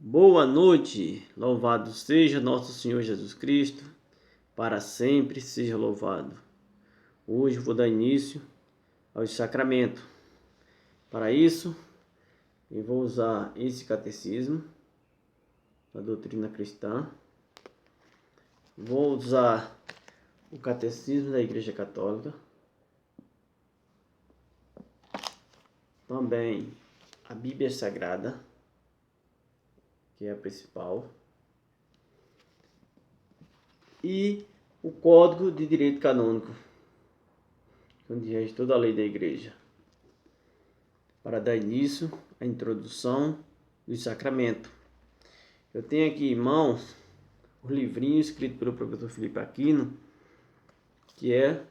Boa noite, louvado seja nosso Senhor Jesus Cristo, para sempre seja louvado. Hoje vou dar início aos sacramentos. Para isso, eu vou usar esse catecismo da doutrina cristã. Vou usar o catecismo da Igreja Católica. Também a Bíblia Sagrada, que é a principal, e o Código de Direito Canônico, onde rege toda a lei da Igreja, para dar início à introdução do sacramento. Eu tenho aqui em mãos o livrinho escrito pelo professor Felipe Aquino, que é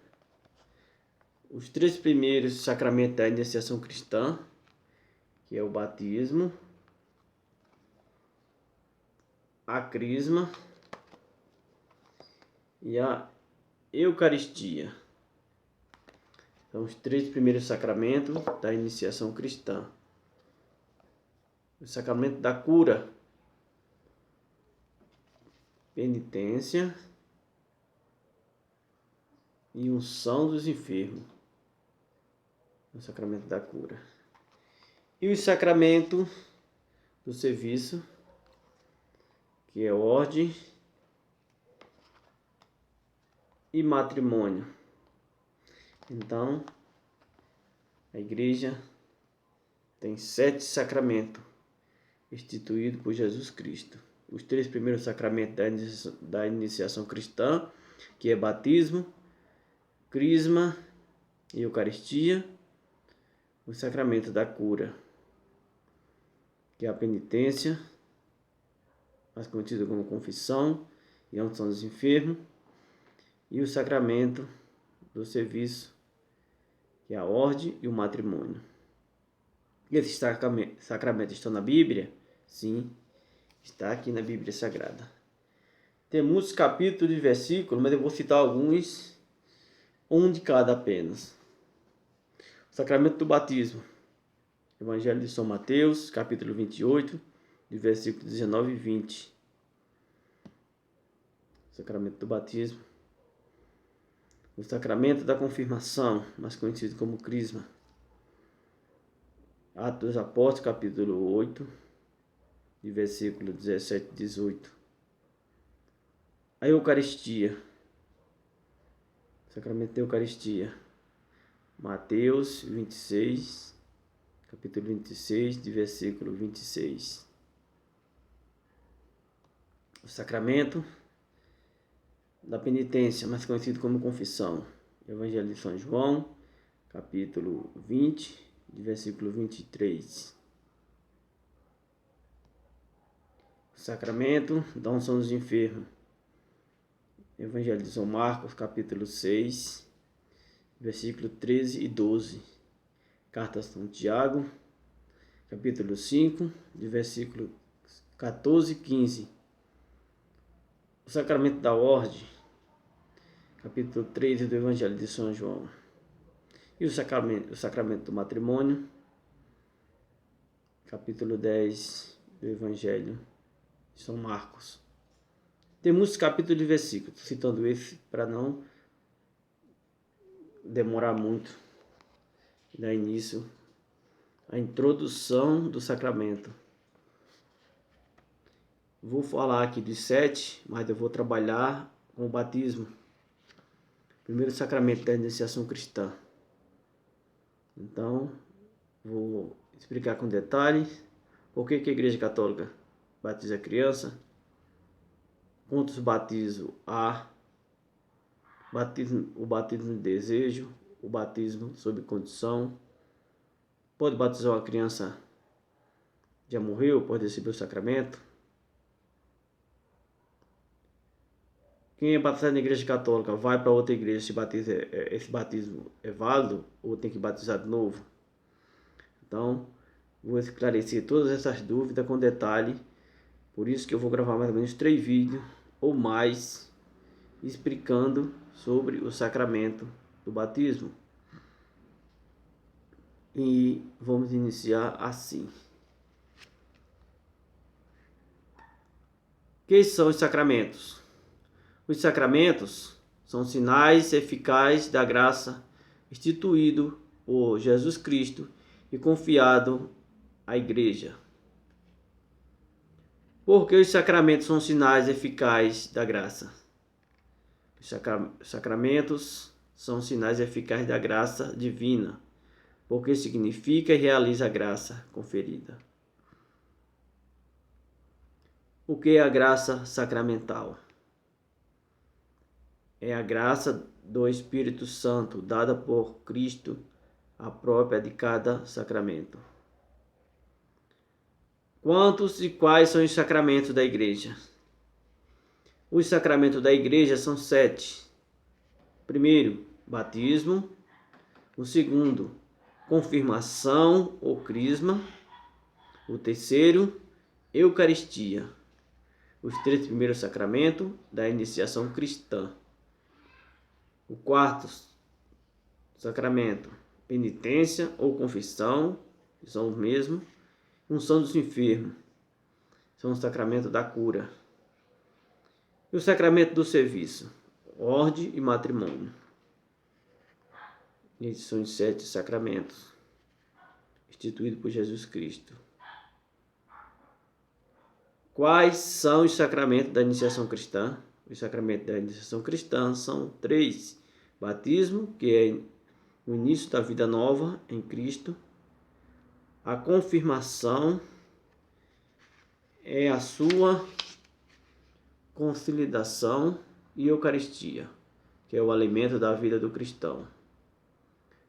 os 3 primeiros sacramentos da iniciação cristã, que é o batismo, a crisma e a Eucaristia. São os 3 primeiros sacramentos da iniciação cristã. O sacramento da cura, penitência e unção dos enfermos. O sacramento da cura. E o sacramento do serviço, que é ordem e matrimônio. Então, a igreja tem 7 sacramentos instituídos por Jesus Cristo. Os 3 primeiros sacramentos da iniciação cristã, que é batismo, crisma e Eucaristia. O sacramento da cura, que é a penitência, mais conhecido como confissão e a unção dos enfermos. E o sacramento do serviço, que é a ordem e o matrimônio. E esses sacramentos estão na Bíblia? Sim, está aqui na Bíblia Sagrada. Tem muitos capítulos e versículos, mas eu vou citar alguns, um de cada apenas. O sacramento do batismo. Evangelho de São Mateus, capítulo 28, de versículos 19 e 20. O sacramento do batismo. O sacramento da confirmação, mais conhecido como crisma. Atos dos Apóstolos, capítulo 8, de versículo 17 e 18. A Eucaristia. O sacramento da Eucaristia. Mateus 26, capítulo 26, de versículo 26. O sacramento da penitência, mais conhecido como confissão. Evangelho de São João, capítulo 20, de versículo 23. O sacramento da unção dos enfermos. Evangelho de São Marcos, capítulo 6, versículo 13 e 12. Carta a São Tiago, capítulo 5, de versículo 14 e 15. O sacramento da ordem, capítulo 13 do Evangelho de São João. E o sacramento do matrimônio, capítulo 10 do Evangelho de São Marcos. Tem muitos capítulos e versículos, citando esse para não demorar muito. Dar início à introdução do sacramento. Vou falar aqui dos 7, mas eu vou trabalhar com o batismo. Primeiro sacramento da iniciação cristã. Então, vou explicar com detalhes por que a Igreja Católica batiza a criança, quantos batismos há, o batismo de desejo, o batismo sob condição. Pode batizar uma criança que já morreu, pode receber o sacramento. Quem é batizado na Igreja Católica vai para outra igreja, esse batismo é válido ou tem que batizar de novo? Então, vou esclarecer todas essas dúvidas com detalhe. Por isso que eu vou gravar mais ou menos 3 vídeos ou mais explicando sobre o sacramento do batismo. E vamos iniciar assim. Que são os sacramentos? Os sacramentos são sinais eficazes da graça instituído por Jesus Cristo e confiado à Igreja. Por que os sacramentos são sinais eficazes da graça? Os sacramentos são sinais eficazes da graça divina, porque significa e realiza a graça conferida. O que é a graça sacramental? É a graça do Espírito Santo, dada por Cristo, a própria de cada sacramento. Quantos e quais são os sacramentos da Igreja? Os sacramentos da Igreja são 7. Primeiro, batismo. O segundo, confirmação ou crisma. O terceiro, Eucaristia. Os 3 primeiros sacramentos da iniciação cristã. O quarto sacramento, penitência ou confissão, que são os mesmos. Unção dos enfermos, são os sacramentos da cura. E o sacramento do serviço, ordem e matrimônio. Esses são os 7 sacramentos instituídos por Jesus Cristo. Quais são os sacramentos da iniciação cristã? Os sacramentos da iniciação cristã são 3. Batismo, que é o início da vida nova em Cristo. A confirmação é a sua consolidação, e Eucaristia, que é o alimento da vida do cristão.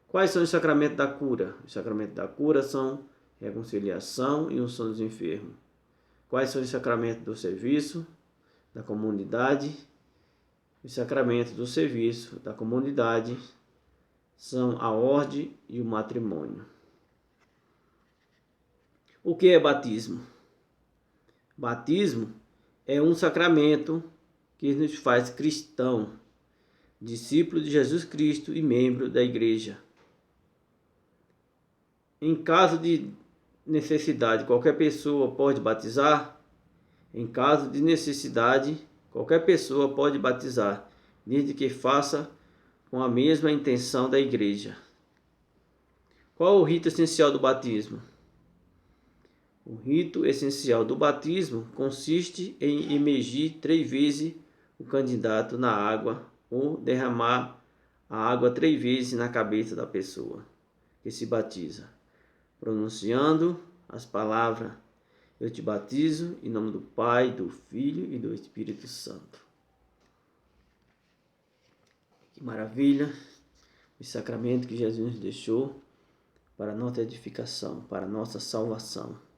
Quais são os sacramentos da cura? Os sacramentos da cura são reconciliação e unção dos enfermos. Quais são os sacramentos do serviço, da comunidade? Os sacramentos do serviço, da comunidade, são a ordem e o matrimônio. O que é batismo? Batismo é um sacramento que nos faz cristão, discípulo de Jesus Cristo e membro da Igreja. Em caso de necessidade, qualquer pessoa pode batizar? Em caso de necessidade, qualquer pessoa pode batizar, desde que faça com a mesma intenção da Igreja. Qual o rito essencial do batismo? O rito essencial do batismo consiste em imergir 3 vezes o candidato na água ou derramar a água 3 vezes na cabeça da pessoa que se batiza, pronunciando as palavras: eu te batizo em nome do Pai, do Filho e do Espírito Santo. Que maravilha! O sacramento que Jesus nos deixou para nossa edificação, para nossa salvação.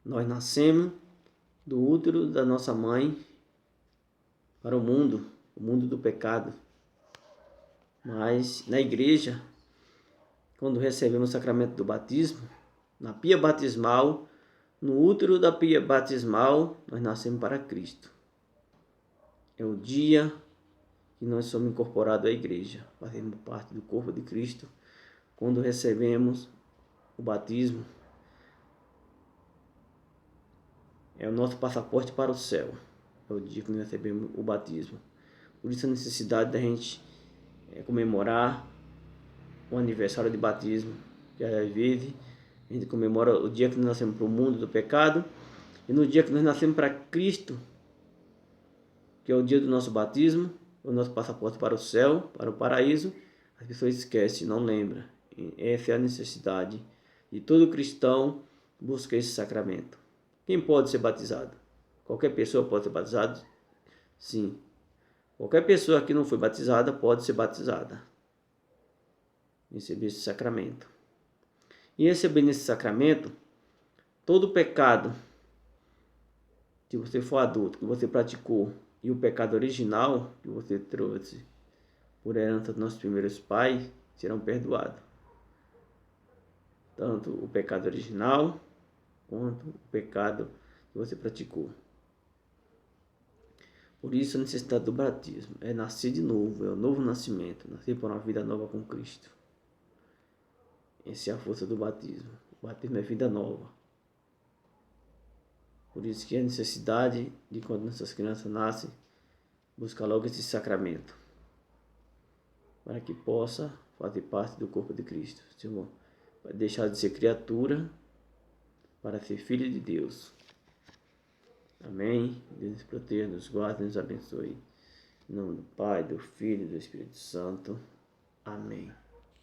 Nós nascemos do útero da nossa mãe para o mundo do pecado. Mas na igreja, quando recebemos o sacramento do batismo, na pia batismal, no útero da pia batismal, nós nascemos para Cristo. É o dia que nós somos incorporados à igreja, fazemos parte do corpo de Cristo, quando recebemos o batismo. É o nosso passaporte para o céu. É o dia que nós recebemos o batismo. Por isso a necessidade da gente comemorar o aniversário de batismo. Que às vezes a gente comemora o dia que nós nascemos para o mundo do pecado. E no dia que nós nascemos para Cristo, que é o dia do nosso batismo, o nosso passaporte para o céu, para o paraíso, as pessoas esquecem, não lembram. E essa é a necessidade de todo cristão buscar esse sacramento. Quem pode ser batizado? Qualquer pessoa pode ser batizada? Sim. Qualquer pessoa que não foi batizada pode ser batizada. Receber esse sacramento. E recebendo esse sacramento, todo pecado, se você for adulto, que você praticou, e o pecado original que você trouxe por herança dos nossos primeiros pais, serão perdoados. Tanto o pecado original, quanto o pecado que você praticou. Por isso a necessidade do batismo é nascer de novo, é o novo nascimento, nascer para uma vida nova com Cristo. Essa é a força do batismo. O batismo é vida nova. Por isso que a necessidade de quando nossas crianças nascem, buscar logo esse sacramento, para que possa fazer parte do corpo de Cristo. Senhor, para deixar de ser criatura, para ser filho de Deus. Amém? Deus nos proteja, nos guarde, nos abençoe. Em nome do Pai, do Filho e do Espírito Santo. Amém.